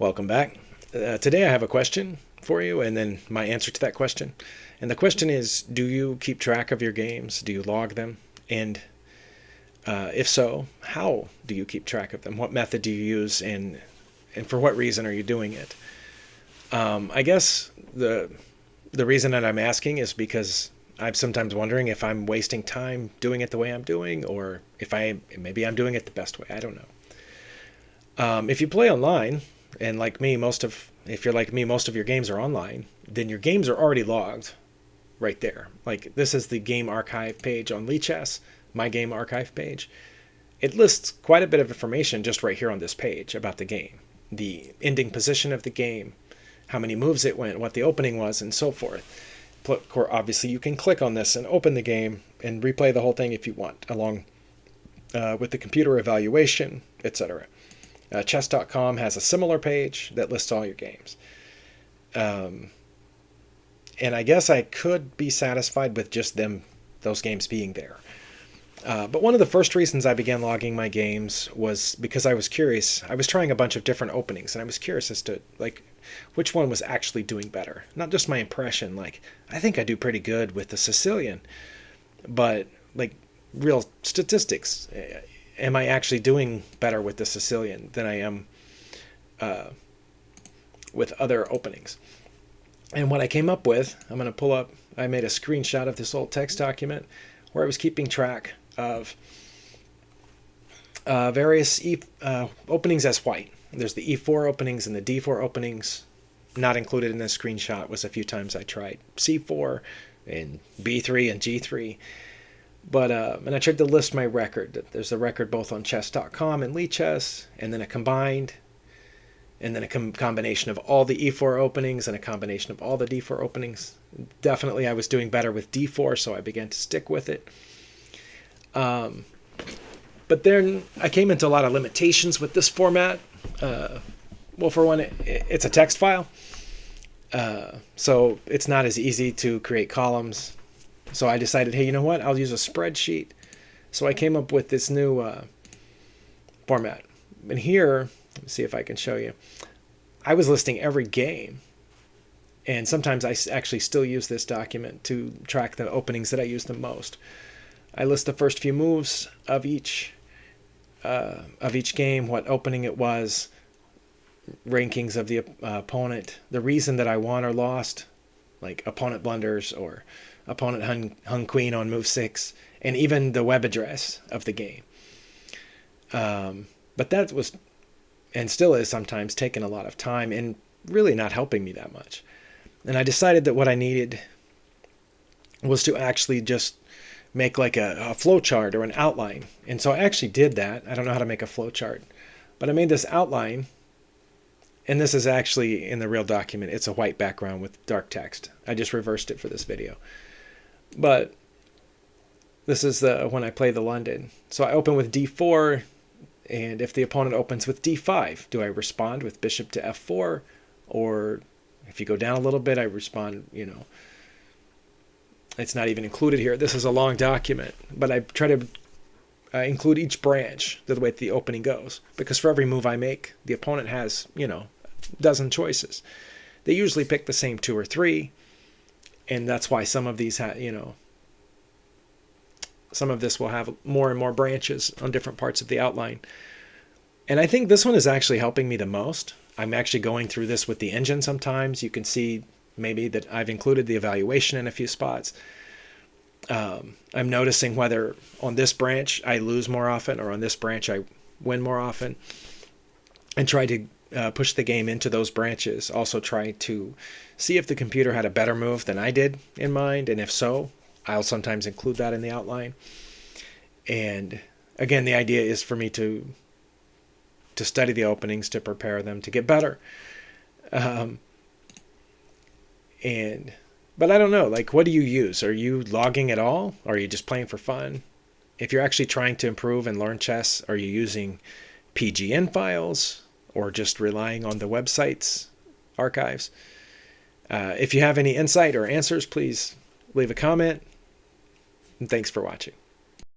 Welcome back. Today I have a question for you and then my answer to that question. And the question is, do you keep track of your games? Do you log them? And if so, how do you keep track of them? What method do you use and for what reason are you doing it? I guess the reason that I'm asking is because I'm sometimes wondering if I'm wasting time doing it the way I'm doing, or if maybe I'm doing it the best way. I don't know. If you play online, and if you're like me, most of your games are online, then your games are already logged right there. Like, this is the game archive page on Lichess, my game archive page. It lists quite a bit of information just right here on this page about the game. The ending position of the game, how many moves it went, what the opening was, and so forth. Obviously, you can click on this and open the game and replay the whole thing if you want, along with the computer evaluation, etc. Chess.com has a similar page that lists all your games. And I guess I could be satisfied with just those games being there. But one of the first reasons I began logging my games was because I was curious. I was trying a bunch of different openings, and I was curious as to which one was actually doing better. Not just my impression. I think I do pretty good with the Sicilian, but real statistics. Am I actually doing better with the Sicilian than I am with other openings? And what I came up with, I made a screenshot of this old text document where I was keeping track of various openings as white. There's the E4 openings and the D4 openings. Not included in this screenshot was a few times I tried C4 and B3 and G3. But and I tried to list my record. There's a record both on chess.com and Lichess, and then a combined, and then a combination of all the E4 openings and a combination of all the D4 openings. Definitely I was doing better with D4, so I began to stick with it. But then I came into a lot of limitations with this format. Well, for one, it's a text file, so it's not as easy to create columns. So I decided, hey, you know what? I'll use a spreadsheet. So I came up with this new format. And here, let me see if I can show you. I was listing every game. And sometimes I actually still use this document to track the openings that I use the most. I list the first few moves of each game, what opening it was, rankings of the opponent, the reason that I won or lost, like opponent blunders or opponent hung queen on move 6, and even the web address of the game. But that was, and still is sometimes, taking a lot of time and really not helping me that much. And I decided that what I needed was to actually just make a flow chart or an outline. And so I actually did that. I don't know how to make a flow chart, but I made this outline. And this is actually in the real document. It's a white background with dark text. I just reversed it for this video. But this is when I play the London. So I open with D4, and if the opponent opens with D5, do I respond with bishop to F4? Or if you go down a little bit, I respond, it's not even included here. This is a long document, but I try to include each branch the way the opening goes. Because for every move I make, the opponent has, a dozen choices. They usually pick the same 2 or 3. And that's why some of these, some of this will have more and more branches on different parts of the outline. And I think this one is actually helping me the most. I'm actually going through this with the engine sometimes. You can see maybe that I've included the evaluation in a few spots. I'm noticing whether on this branch I lose more often or on this branch I win more often, and try to push the game into those branches. Also try to see if the computer had a better move than I did in mind, and if so, I'll sometimes include that in the outline. And again, the idea is for me to study the openings, to prepare them, to get better. But I don't know, what do you use? Are you logging at all? Or are you just playing for fun? If you're actually trying to improve and learn chess, are you using PGN files or just relying on the website's archives? If you have any insight or answers, please leave a comment. And thanks for watching.